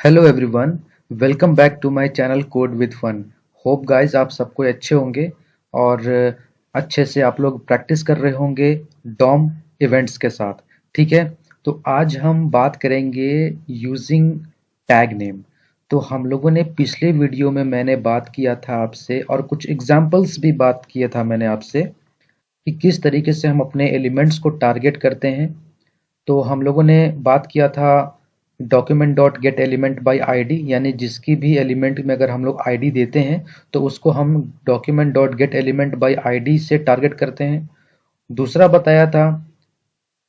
Hello everyone, welcome back to my channel code with fun. Hope guys आप सबको अच्छे होंगे और अच्छे से आप लोग प्रैक्टिस कर रहे होंगे डॉम इवेंट्स के साथ। ठीक है, तो आज हम बात करेंगे यूजिंग टैग नेम। तो हम लोगों ने पिछले वीडियो में मैंने बात किया था आपसे और कुछ एग्जांपल्स भी बात किया था मैंने आपसे कि किस तरीके से हम अपने एलिमेंट्स को टारगेट करते हैं। तो हम लोगों ने बात किया था document dot gate element by ID, यानी जिसकी भी एलिमेंट में अगर हम लोग आईडी देते हैं तो उसको हम document dot gate element by ID से टारगेट करते हैं। दूसरा बताया था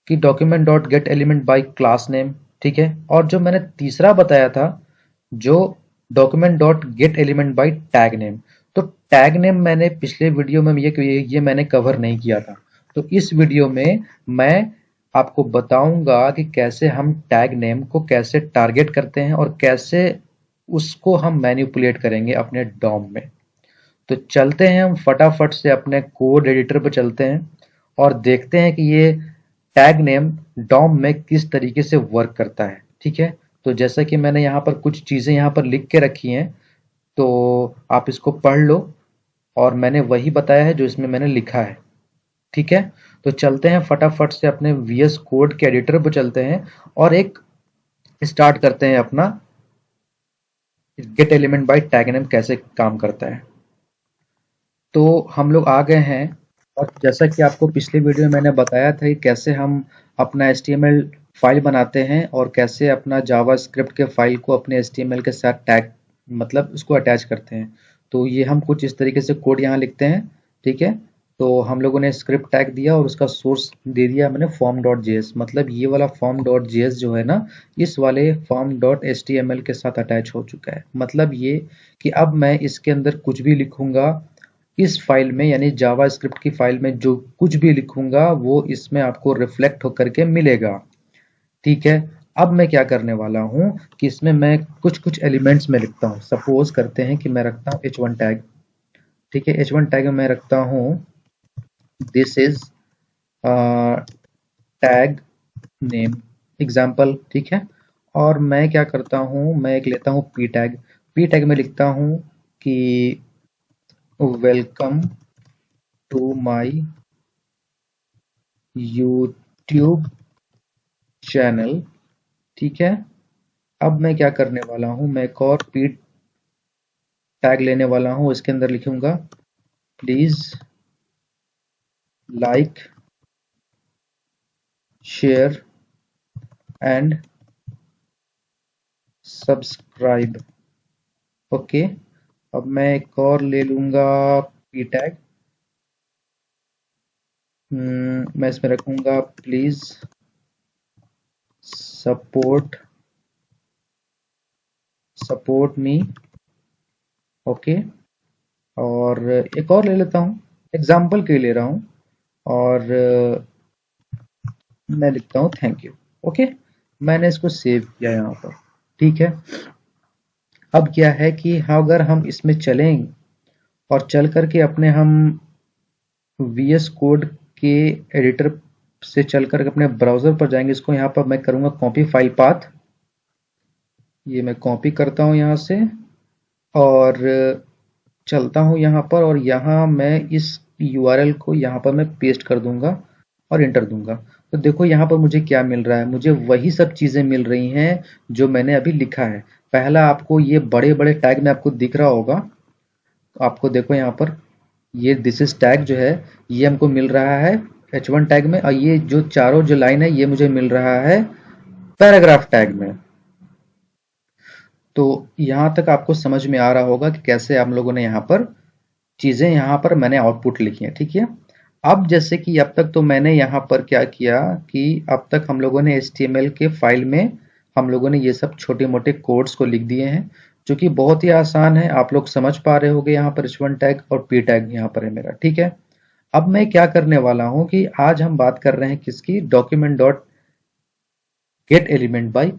कि document dot gate element by class name. ठीक है, और जो मैंने तीसरा बताया था जो document dot gate element by tag name. तो टैग नेम मैंने पिछले वीडियो में ये मैंने कवर नहीं किया था। तो इस वीडियो में मैं आपको बताऊंगा कि कैसे हम टैग नेम को कैसे टारगेट करते हैं और कैसे उसको हम मैनिपुलेट करेंगे अपने डॉम में। तो चलते हैं हम फटाफट से अपने कोड एडिटर पर चलते हैं और देखते हैं कि ये टैग नेम डॉम में किस तरीके से वर्क करता है। ठीक है, तो जैसा कि मैंने यहाँ पर कुछ चीज़ें यहाँ पर लिख के रखी हैं, तो आप इसको पढ़ लो और मैंने वही बताया है जो इसमें मैंने लिखा है। ठीक है, तो चलते हैं फटाफट से अपने VS कोड के एडिटर पर चलते हैं और एक स्टार्ट करते हैं अपना gate element by tag name कैसे काम करता है। तो हम लोग आ गए हैं और जैसा कि आपको पिछले वीडियो में मैंने बताया था कि कैसे हम अपना HTML फाइल बनाते हैं और कैसे अपना जावास्क्रिप्ट के फाइल को अपने HTML के साथ टैग मतलब उसको अटैच करते हैं। तो ये हम कुछ इस तरीके से कोड यहाँ लिखते हैं। ठीक है, तो हम लोगों ने स्क्रिप्ट टैग दिया और उसका सोर्स दे दिया मैंने form.js, मतलब ये वाला form.js जो है ना, इस वाले form.html के साथ अटैच हो चुका है। मतलब ये कि अब मैं इसके अंदर कुछ भी लिखूंगा इस फाइल में, यानी जावास्क्रिप्ट की फाइल में जो कुछ भी लिखूंगा वो इसमें आपको रिफ्लेक्ट होकर के मिलेगा। ठीक है, अब मैं क्या करने वाला हूं कि इसमें मैं कुछ कुछ एलिमेंट्स में लिखता हूं। सपोज करते हैं कि मैं रखता हूं h1 टैग। ठीक है, h1 टैग में मैं रखता हूं this is tag name example. ठीक है, और मैं क्या करता हूं, मैं एक लेता हूं p टैग। p टैग में लिखता हूं कि welcome to my YouTube channel. ठीक है, अब मैं क्या करने वाला हूं, मैं एक और p टैग लेने वाला हूं, इसके अंदर लिखूंगा please like share and subscribe. Okay, अब मैं एक और ले लूंगा p टैग। मैं इसमें रखूंगा प्लीज सपोर्ट मी। ओके, और एक और ले लेता हूं, एग्जाम्पल के लिए ले रहा हूं, और मैं लिखता हूं थैंक यू। ओके, मैंने इसको सेव किया यहाँ पर। ठीक है, अब क्या है कि हाँ, अगर हम इसमें चलें और चल करके अपने हम VS कोड के एडिटर से चल कर अपने ब्राउजर पर जाएंगे, इसको यहाँ पर मैं करूंगा कॉपी फाइल पाथ। ये मैं कॉपी करता हूँ यहाँ से और चलता हूँ यहाँ पर, और यहाँ मैं इस URL को यहाँ पर मैं पेस्ट कर दूंगा और इंटर दूंगा। तो देखो यहाँ पर मुझे क्या मिल रहा है, मुझे वही सब चीजें मिल रही हैं जो मैंने अभी लिखा है। पहला आपको ये बड़े बड़े टैग में आपको दिख रहा होगा, आपको देखो यहाँ पर ये दिस इज टैग जो है ये हमको मिल रहा है h1 टैग में, और ये जो चारों जो लाइन है ये मुझे मिल रहा है पैराग्राफ टैग में। तो यहाँ तक आपको समझ में आ रहा होगा कि कैसे हम लोगों ने यहाँ पर चीजें यहाँ पर मैंने आउटपुट लिखी है। ठीक है, अब जैसे कि अब तक तो मैंने यहाँ पर क्या किया कि अब तक हम लोगों ने HTML के फाइल में हम लोगों ने ये सब छोटे मोटे कोड्स को लिख दिए हैं जो कि बहुत ही आसान है। आप लोग समझ पा रहे होंगे यहाँ पर h1 टैग और p टैग यहाँ पर है मेरा। ठीक है, अब मैं क्या करने वाला हूँ कि आज हम बात कर रहे हैं किसकी, document dot gate element by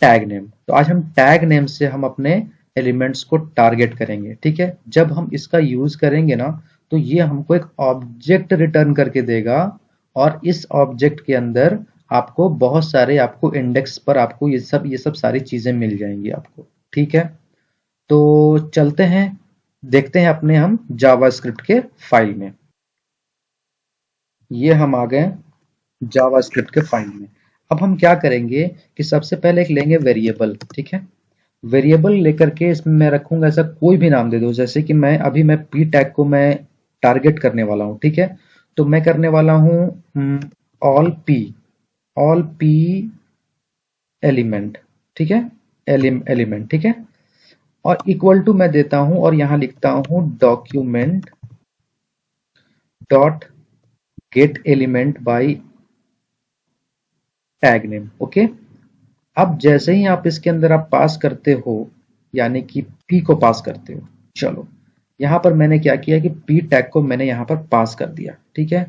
tag name. तो आज हम टैग नेम से हम अपने एलिमेंट्स को टारगेट करेंगे। ठीक है, जब हम इसका यूज करेंगे ना तो ये हमको एक ऑब्जेक्ट रिटर्न करके देगा और इस ऑब्जेक्ट के अंदर आपको बहुत सारे आपको इंडेक्स पर आपको ये सब सारी चीजें मिल जाएंगी आपको। ठीक है, तो चलते हैं, देखते हैं अपने हम जावास्क्रिप्ट के फाइल में। ये हम आ गए जावास्क्रिप्ट के फाइल में। अब हम क्या करेंगे कि सबसे पहले एक लेंगे वेरिएबल। ठीक है, वेरिएबल लेकर के इसमें मैं रखूंगा ऐसा कोई भी नाम दे दो, जैसे कि मैं पी टैग को मैं टारगेट करने वाला हूं। ठीक है, तो मैं करने वाला हूं ऑल पी एलिमेंट। ठीक है, एलिमेंट। ठीक है, और इक्वल टू मैं देता हूं और यहां लिखता हूं document dot gate element by tag name. Okay, अब जैसे ही आप इसके अंदर आप पास करते हो, यानी कि p को पास करते हो, चलो यहां पर मैंने क्या किया कि p टैग को मैंने यहां पर पास कर दिया। ठीक है,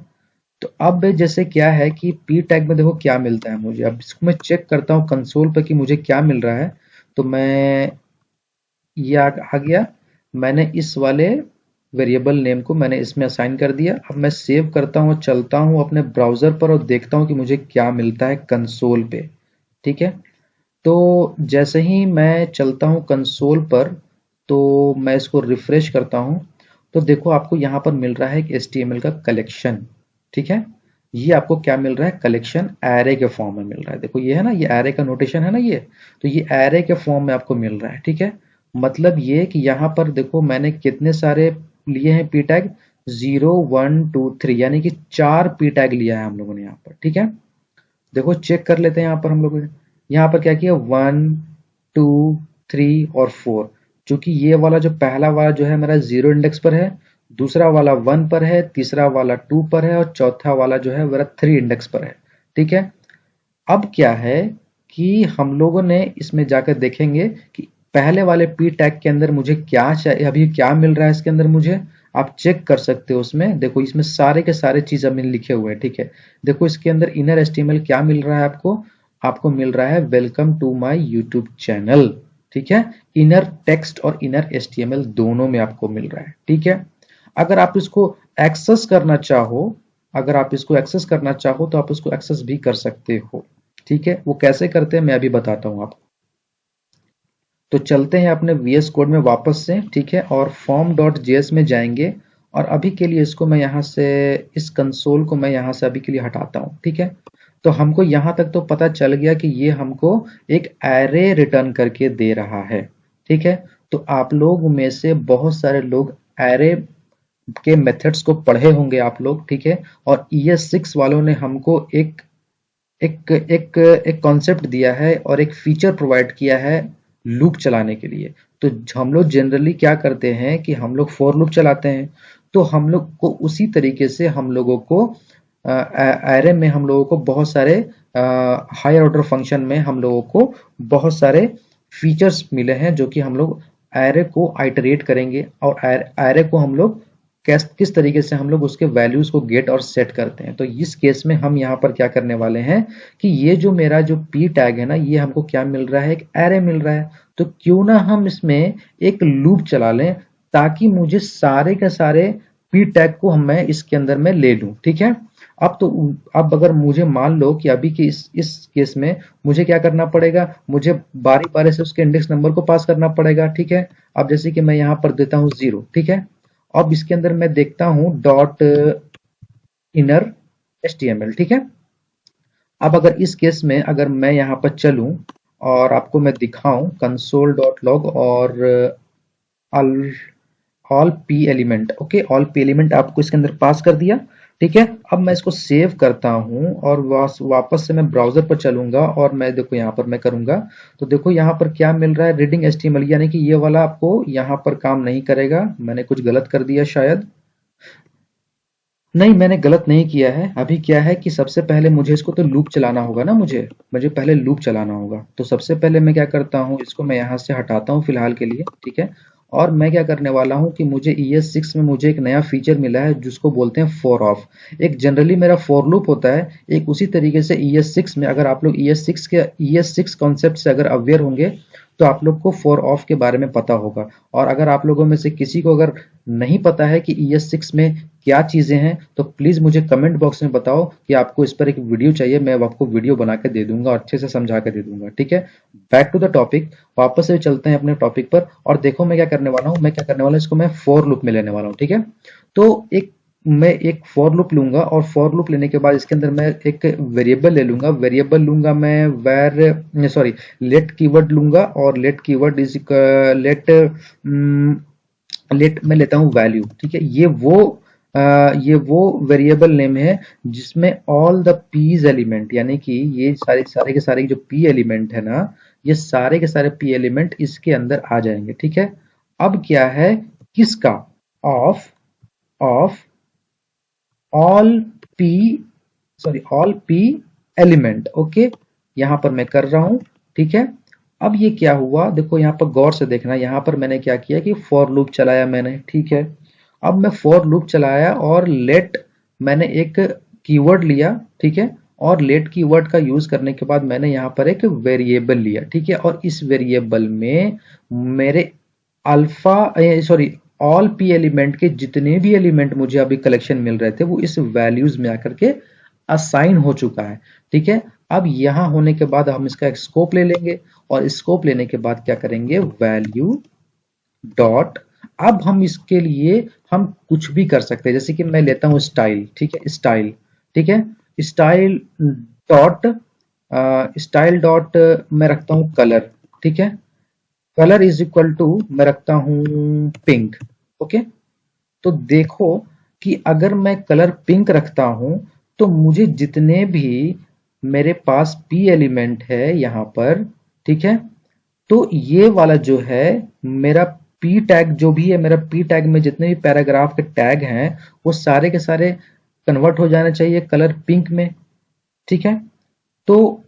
तो अब जैसे क्या है कि p टैग में देखो क्या मिलता है मुझे। अब इसको मैं चेक करता हूं कंसोल पर कि मुझे क्या मिल रहा है। तो मैं ये आ गया, मैंने इस वाले वेरिएबल नेम को मैंने इसमें असाइन कर दिया। अब मैं सेव करता हूँ, चलता हूँ अपने ब्राउजर पर और देखता हूँ कि मुझे क्या मिलता है कंसोल पे। ठीक है, तो जैसे ही मैं चलता हूँ कंसोल पर, तो मैं इसको रिफ्रेश करता हूँ, तो देखो आपको यहाँ पर मिल रहा है एक HTML का कलेक्शन। ठीक है, ये आपको क्या मिल रहा है, कलेक्शन एरे के फॉर्म में मिल रहा है। देखो ये है ना, ये एरे का नोटेशन है ना ये, तो ये एरे के फॉर्म में आपको मिल रहा है। ठीक है, मतलब ये कि यहाँ पर देखो मैंने कितने सारे लिए हैं पी टैग, 0 1 2 3, यानी कि 4 पी टैग लिया है हम लोगों ने यहाँ पर। ठीक है, देखो चेक कर लेते हैं यहाँ पर हम लोग, यहाँ पर क्या किया, 1 2 3 और 4। चूंकि ये वाला जो पहला वाला जो है मेरा 0 इंडेक्स पर है, दूसरा वाला 1 पर है, तीसरा वाला 2 पर है और चौथा वाला जो है मेरा 3 इंडेक्स पर है। ठीक है, अब क्या है कि हम लोगों ने इसमें जाकर देखेंगे कि पहले वाले पी टैग के अंदर मुझे क्या चाहिए, अभी क्या मिल रहा है इसके अंदर मुझे। आप चेक कर सकते हो उसमें, देखो इसमें सारे के सारे चीज अभी लिखे हुए हैं। ठीक है, देखो इसके अंदर इनर एचटीएमएल क्या मिल रहा है आपको, आपको मिल रहा है welcome to my YouTube channel. ठीक है, इनर टेक्स्ट और इनर एचटीएमएल दोनों में आपको मिल रहा है। ठीक है, अगर आप इसको एक्सेस करना चाहो, अगर आप इसको एक्सेस करना चाहो तो आप इसको एक्सेस भी कर सकते हो। ठीक है, वो कैसे करते हैं मैं अभी बताता हूं आपको। तो चलते हैं अपने VS कोड में वापस से। ठीक है, और form.js में जाएंगे और अभी के लिए इसको मैं यहां से, इस कंसोल को मैं यहां से अभी के लिए हटाता हूं। ठीक है, तो हमको यहां तक तो पता चल गया कि ये हमको एक एरे रिटर्न करके दे रहा है। ठीक है, तो आप लोग में से बहुत सारे लोग एरे के मेथड्स को पढ़े होंगे आप लोग। ठीक है, और ES6 वालों ने हमको एक एक एक एक कॉन्सेप्ट दिया है और एक फीचर प्रोवाइड किया है लूप चलाने के लिए। तो हम लोग जनरली क्या करते हैं कि हम लोग फॉर लूप चलाते हैं, तो हम लोग को उसी तरीके से हम लोगों को एरे में हम लोगों को बहुत सारे हायर ऑर्डर फंक्शन में हम लोगों को बहुत सारे फीचर्स मिले हैं, जो कि हम लोग एरे को आइटरेट करेंगे और एरे को हम लोग किस तरीके से हम लोग उसके वैल्यूज को गेट और सेट करते हैं। तो इस केस में हम यहाँ पर क्या करने वाले हैं कि ये जो मेरा जो पी टैग है ना, ये हमको क्या मिल रहा है, एक एरे मिल रहा है। तो क्यों ना हम इसमें एक लूप चला लें, ताकि मुझे सारे के सारे पी टैग को मैं इसके अंदर में ले लूं। ठीक है, अब अगर मुझे मान लो कि अभी के इस केस में मुझे क्या करना पड़ेगा, मुझे बारी बारी से उसके इंडेक्स नंबर को पास करना पड़ेगा। ठीक है, अब जैसे कि मैं यहाँ पर देता हूँ 0। ठीक है, अब इसके अंदर मैं देखता हूं डॉट इनर HTML। ठीक है, अब अगर इस केस में अगर मैं यहां पर चलूं और आपको मैं दिखाऊं कंसोल डॉट लॉग और all all P element. Okay, all P element आपको इसके अंदर पास कर दिया। ठीक है, अब मैं इसको सेव करता हूं और वापस से मैं ब्राउजर पर चलूंगा और मैं देखो यहां पर मैं करूंगा, तो देखो यहां पर क्या मिल रहा है, रीडिंग HTML, यानी कि ये वाला आपको यहां पर काम नहीं करेगा। मैंने कुछ गलत कर दिया शायद, नहीं मैंने गलत नहीं किया है। अभी क्या है कि सबसे पहले मुझे इसको तो लूप चलाना होगा ना, मुझे मुझे पहले लूप चलाना होगा। तो सबसे पहले मैं क्या करता हूँ, इसको मैं यहाँ से हटाता हूँ फिलहाल के लिए। ठीक है, और मैं क्या करने वाला हूँ कि मुझे ES6 में मुझे एक नया फीचर मिला है जिसको बोलते हैं फॉर ऑफ। एक जनरली मेरा फॉर लूप होता है, एक उसी तरीके से ES6 में, अगर आप लोग ES6 कॉन्सेप्ट से अगर अवेयर होंगे तो आप लोग को फॉर ऑफ के बारे में पता होगा। और अगर आप लोगों में से किसी को अगर नहीं पता है कि ES6 में क्या चीजें हैं, तो प्लीज मुझे कमेंट बॉक्स में बताओ कि आपको इस पर एक वीडियो चाहिए, मैं आपको वीडियो बना के दे दूंगा और अच्छे से समझा के दे दूंगा। ठीक है, बैक टू द टॉपिक, वापस से चलते हैं अपने टॉपिक पर। और देखो मैं क्या करने वाला हूँ, मैं क्या करने वाला हूँ, इसको मैं फॉर लूप में लेने वाला हूँ। ठीक है, तो मैं एक फॉर लूप लूंगा और फॉर लूप लेने के बाद इसके अंदर मैं एक वेरिएबल ले लूंगा। वेरिएबल लूंगा मैं लेट कीवर्ड लूंगा, और let keyword is let let मैं लेता हूं वैल्यू। ठीक है, ये वो वेरिएबल नेम है जिसमें ऑल द पीज एलिमेंट, यानी कि ये सारे सारे के सारे जो पी एलिमेंट है ना, ये सारे के सारे पी एलिमेंट इसके अंदर आ जाएंगे। ठीक है, अब क्या है, किसका, of of all P all P element. Okay, यहां पर मैं कर रहा हूं। ठीक है, अब ये क्या हुआ, देखो यहां पर गौर से देखना, यहां पर मैंने क्या किया कि फॉर लूप चलाया मैंने। ठीक है, अब मैं फॉर लूप चलाया और लेट मैंने एक कीवर्ड लिया। ठीक है, और लेट कीवर्ड का यूज करने के बाद मैंने यहां पर एक वेरिएबल लिया। ठीक है, और इस वेरिएबल में मेरे अल्फा ऑल पी एलिमेंट के जितने भी एलिमेंट मुझे अभी कलेक्शन मिल रहे थे वो इस वैल्यूज में आकर के असाइन हो चुका है। ठीक है, अब यहां होने के बाद हम इसका एक स्कोप ले लेंगे, और स्कोप लेने के बाद क्या करेंगे, वैल्यू डॉट, अब हम इसके लिए हम कुछ भी कर सकते हैं, जैसे कि मैं लेता हूं स्टाइल। ठीक है, स्टाइल, ठीक है, स्टाइल डॉट स्टाइल डॉट मैं रखता हूं कलर। ठीक है, कलर इज इक्वल टू मैं रखता हूं पिंक। ओके, तो देखो कि अगर मैं कलर पिंक रखता हूं तो मुझे जितने भी मेरे पास पी एलिमेंट है यहां पर, ठीक है, तो ये वाला जो है मेरा पी टैग, जो भी है मेरा पी टैग में जितने भी पैराग्राफ के टैग हैं वो सारे के सारे कन्वर्ट हो जाने चाहिए कलर पिंक में। ठीक है, तो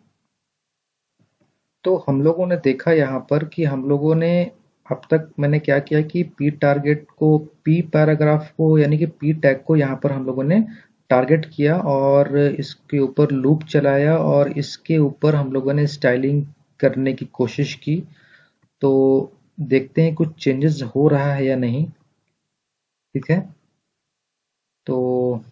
हम लोगों ने देखा यहाँ पर कि हम लोगों ने अब तक मैंने क्या किया कि पी टारगेट को, पी पैराग्राफ को, यानी कि पी टैग को यहाँ पर हम लोगों ने टारगेट किया और इसके ऊपर लूप चलाया और इसके ऊपर हम लोगों ने स्टाइलिंग करने की कोशिश की। तो देखते हैं कुछ चेंजेस हो रहा है या नहीं। ठीक है, तो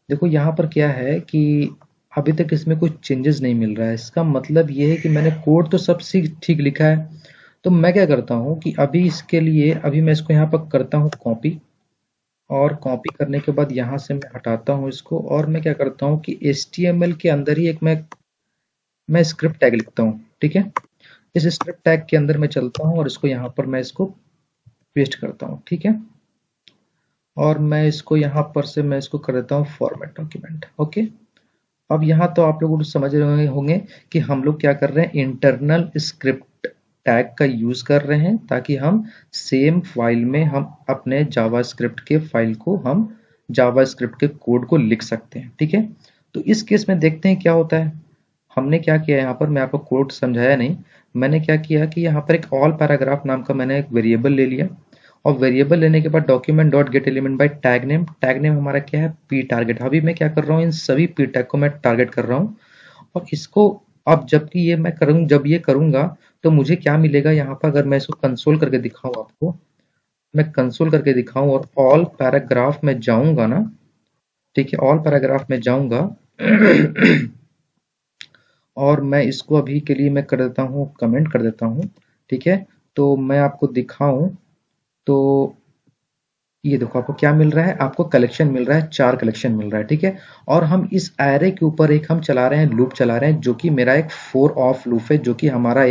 देखो यहाँ पर क्या है कि अभी तक इसमें कुछ चेंजेस नहीं मिल रहा है। इसका मतलब ये है कि मैंने कोड तो सब ठीक लिखा है। तो मैं क्या करता हूँ कि अभी इसके लिए अभी मैं इसको यहाँ पर करता हूँ कॉपी, और कॉपी करने के बाद यहाँ से मैं हटाता हूँ इसको, और मैं क्या करता हूँ कि HTML के अंदर ही एक मैं स्क्रिप्ट टैग लिखता हूँ। ठीक है, इस स्क्रिप्ट टैग के अंदर मैं चलता हूँ और इसको यहाँ पर मैं इसको पेस्ट करता हूँ। ठीक है, और मैं इसको यहाँ पर से मैं इसको कर देता हूँ फॉर्मेट डॉक्यूमेंट। ओके, अब यहाँ तो आप लोग समझ रहे होंगे कि हम लोग क्या कर रहे हैं, इंटरनल स्क्रिप्ट टैग का यूज कर रहे हैं ताकि हम सेम फाइल में हम अपने जावास्क्रिप्ट के फाइल को, हम जावास्क्रिप्ट के कोड को लिख सकते हैं। ठीक है, तो इस केस में देखते हैं क्या होता है। हमने क्या किया यहाँ पर, मैं आपको कोड समझाया नहीं, मैंने क्या किया कि यहाँ पर एक ऑल पैराग्राफ नाम का मैंने एक वेरिएबल ले लिया, और वेरिएबल लेने के बाद document dot gate element by tag name. Tag name हमारा क्या है, पी टारगेट। अभी मैं क्या कर रहा हूँ, इन सभी पी टैग को मैं टारगेट कर रहा हूँ, और इसको अब जबकि ये मैं करूँ, जब ये करूंगा तो मुझे क्या मिलेगा यहाँ पर, अगर मैं इसको कंसोल करके दिखाऊं आपको, मैं कंसोल करके दिखाऊं और ऑल पैराग्राफ में जाऊंगा ना, ठीक है, ऑल पैराग्राफ में जाऊंगा और मैं इसको अभी के लिए मैं कर देता हूँ, कमेंट कर देता हूँ। ठीक है, तो मैं आपको दिखाऊं तो ये देखो आपको क्या मिल रहा है, आपको कलेक्शन मिल रहा है, 4 कलेक्शन मिल रहा है। ठीक है, और हम इस एरे के ऊपर एक हम चला रहे हैं, लूप चला रहे हैं, जो कि मेरा एक फोर ऑफ लूप है, जो कि हमारा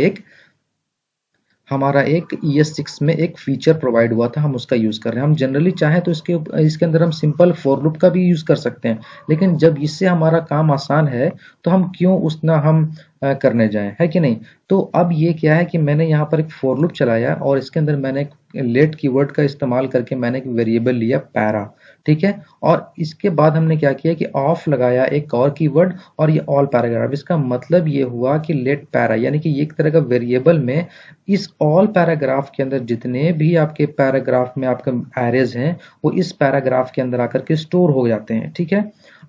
एक ES6 में एक फीचर प्रोवाइड हुआ था, हम उसका यूज कर रहे हैं। हम जनरली चाहें तो इसके अंदर हम सिंपल फॉर लूप का भी यूज कर सकते हैं, लेकिन जब इससे हमारा काम आसान है तो हम क्यों उतना हम करने जाएं, है कि नहीं। तो अब ये क्या है कि मैंने यहाँ पर एक फॉर लूप चलाया और इसके अंदर मैंने लेट कीवर्ड का इस्तेमाल करके मैंने एक वेरिएबल लिया पैरा। ठीक है, और इसके बाद हमने क्या किया कि ऑफ लगाया एक और कीवर्ड, और ये ऑल पैराग्राफ। इसका मतलब ये हुआ कि लेट पैरा, यानी कि ये एक तरह का वेरिएबल में इस ऑल पैराग्राफ के अंदर जितने भी आपके पैराग्राफ में आपके एरेज हैं वो इस पैराग्राफ के अंदर आकर के स्टोर हो जाते हैं। ठीक है,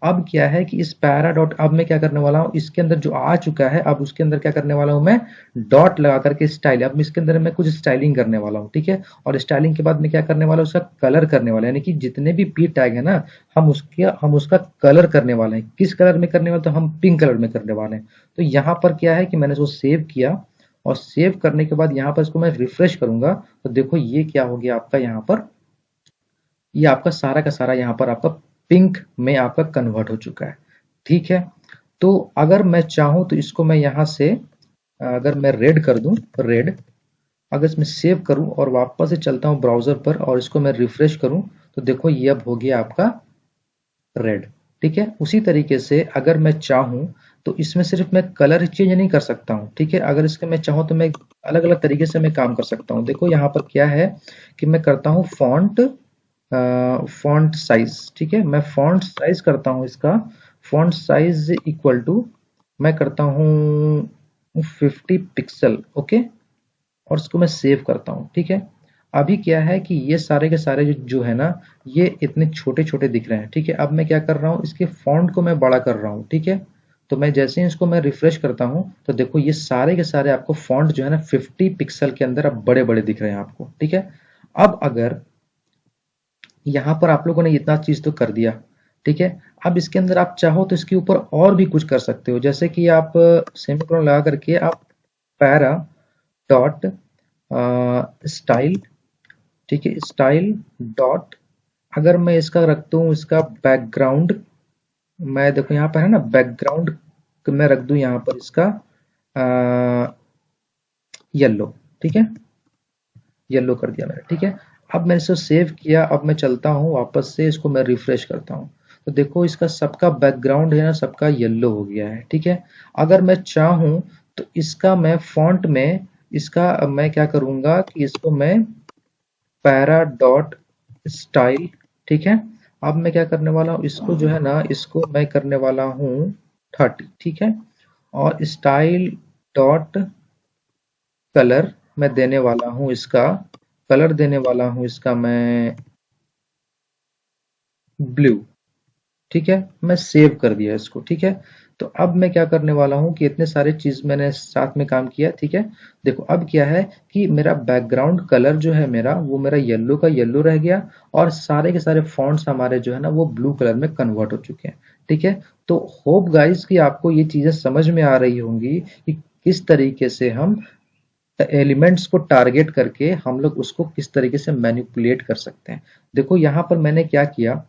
अब क्या है कि इस पैरा डॉट, अब मैं क्या करने वाला हूँ, इसके अंदर जो आ चुका है अब उसके अंदर क्या करने वाला हूँ मैं, डॉट लगा करके स्टाइल, अब इसके अंदर मैं कुछ स्टाइलिंग करने वाला हूँ, ठीक है। और स्टाइलिंग के बाद मैं क्या करने वाला हूँ, उसका कलर करने वाला है, यानी कि जितने भी पी टैग है ना, हम उसका कलर करने वाले हैं। किस कलर में करने वाले, तो हम पिंक कलर में करने वाले हैं। तो यहाँ पर क्या है कि मैंने इसको सेव किया, और सेव करने के बाद यहाँ पर इसको मैं रिफ्रेश करूंगा, तो देखो ये क्या हो गया आपका, यहाँ पर ये आपका सारा का सारा यहाँ पर आपका पिंक में आपका कन्वर्ट हो चुका है, ठीक है। तो अगर मैं चाहूं तो इसको मैं यहाँ से अगर मैं रेड कर दूं, रेड, अगर इसमें सेव करूं और वापस से चलता हूं ब्राउजर पर और इसको मैं रिफ्रेश करूं, तो देखो ये अब हो गया आपका रेड, ठीक है। उसी तरीके से अगर मैं चाहूं तो इसमें सिर्फ मैं कलर चेंज नहीं कर सकता हूं, ठीक है। अगर इसके मैं चाहूं तो मैं अलग अलग तरीके से मैं काम कर सकता हूं। देखो यहाँ पर क्या है कि मैं करता हूं फॉन्ट साइज, ठीक है। मैं फॉन्ट साइज करता हूं, इसका फॉन्ट साइज इक्वल टू मैं करता हूं 50 पिक्सल, ओके। और इसको मैं सेव करता हूं, ठीक है। अभी क्या है कि ये सारे के सारे जो है ना, ये इतने छोटे छोटे दिख रहे हैं, ठीक है। अब मैं क्या कर रहा हूँ, इसके फॉन्ट को मैं बड़ा कर रहा हूँ, ठीक है। तो मैं जैसे ही इसको मैं रिफ्रेश करता हूँ, तो देखो ये सारे के सारे आपको फॉन्ट जो है ना 50 पिक्सल के अंदर अब बड़े बड़े दिख रहे हैं आपको, ठीक है। अब अगर यहाँ पर आप लोगों ने इतना चीज तो कर दिया, ठीक है। अब इसके अंदर आप चाहो तो इसके ऊपर और भी कुछ कर सकते हो, जैसे कि आप सेमीकोलन लगा करके आप पैरा डॉट स्टाइल, ठीक है, स्टाइल डॉट, अगर मैं इसका रखता हूँ इसका बैकग्राउंड, मैं देखो यहाँ पर है ना बैकग्राउंड, मैं रख दूं यहाँ पर इसका येलो, ठीक है, येलो कर दिया मैंने, ठीक है। अब मैंने इसको सेव किया, अब मैं चलता हूँ वापस से, इसको मैं रिफ्रेश करता हूँ, तो देखो इसका सबका बैकग्राउंड है ना, सबका येलो हो गया है, ठीक है। अगर मैं चाहूँ तो इसका मैं फॉन्ट में, इसका मैं क्या करूंगा कि इसको मैं पैरा डॉट स्टाइल, ठीक है। अब मैं क्या करने वाला हूँ, इसको जो है ना, इसको मैं करने वाला हूँ 30, ठीक है। और स्टाइल डॉट कलर मैं देने वाला हूँ, इसका कलर देने वाला हूँ इसका मैं ब्लू, ठीक है। मैं सेव कर दिया इसको, ठीक है। तो अब मैं क्या करने वाला हूँ कि इतने सारे चीज मैंने साथ में काम किया, ठीक है। देखो अब क्या है कि मेरा बैकग्राउंड कलर जो है मेरा, वो मेरा येलो का येलो रह गया, और सारे के सारे फॉन्ट्स हमारे जो है ना वो ब्लू कलर में कन्वर्ट हो चुके हैं, ठीक है। तो होप गाइस कि आपको ये चीजें समझ में आ रही होंगी कि किस तरीके से हम एलिमेंट्स को टारगेट करके हम लोग उसको किस तरीके से मैनिपुलेट कर सकते हैं। देखो यहाँ पर मैंने क्या किया,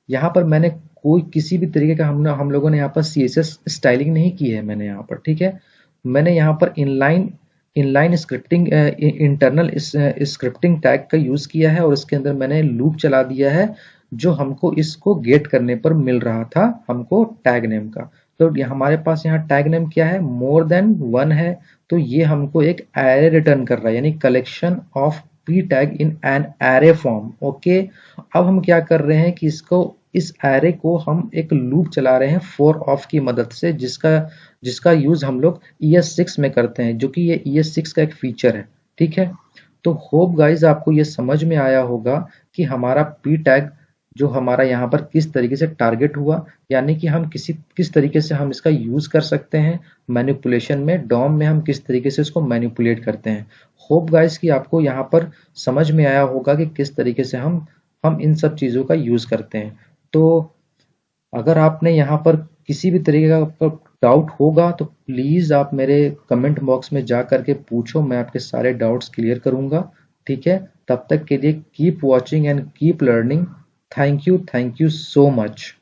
यहाँ पर मैंने कोई किसी भी तरीके का हम लोगों ने यहाँ पर सीएसएस स्टाइलिंग नहीं की है मैंने यहाँ पर, ठीक है। मैंने यहाँ पर inline inline scripting internal scripting tag का यूज किया है, और इसके अंदर मैंने लूप चला दिया है जो हमको इसको गेट करने पर मिल रहा था हमको टैग नेम का। तो ये हमारे पास यहाँ टैग नेम क्या है, मोर देन वन है, तो ये हमको एक एरे रिटर्न कर रहा है, यानी collection of P tag in an array form, okay. अब हम क्या कर रहे हैं कि इसको, इस एरे को हम एक लूप चला रहे हैं फॉर ऑफ की मदद से, जिसका जिसका यूज हम लोग ES6 में करते हैं, जो कि ये ES6 का एक फीचर है, ठीक है। तो होप गाइज आपको ये समझ में आया होगा कि हमारा पी टैग जो हमारा यहाँ पर किस तरीके से टारगेट हुआ, यानी कि हम किस तरीके से हम इसका यूज कर सकते हैं मैनिपुलेशन में, डॉम में हम किस तरीके से इसको मैनिपुलेट करते हैं। होप गाइज कि आपको यहाँ पर समझ में आया होगा कि किस तरीके से हम इन सब चीजों का यूज करते हैं। तो अगर आपने यहाँ पर किसी भी तरीके का डाउट होगा तो प्लीज आप मेरे कमेंट बॉक्स में जा करके पूछो, मैं आपके सारे डाउट्स क्लियर करूंगा, ठीक है। तब तक के लिए keep watching and keep learning. Thank you so much.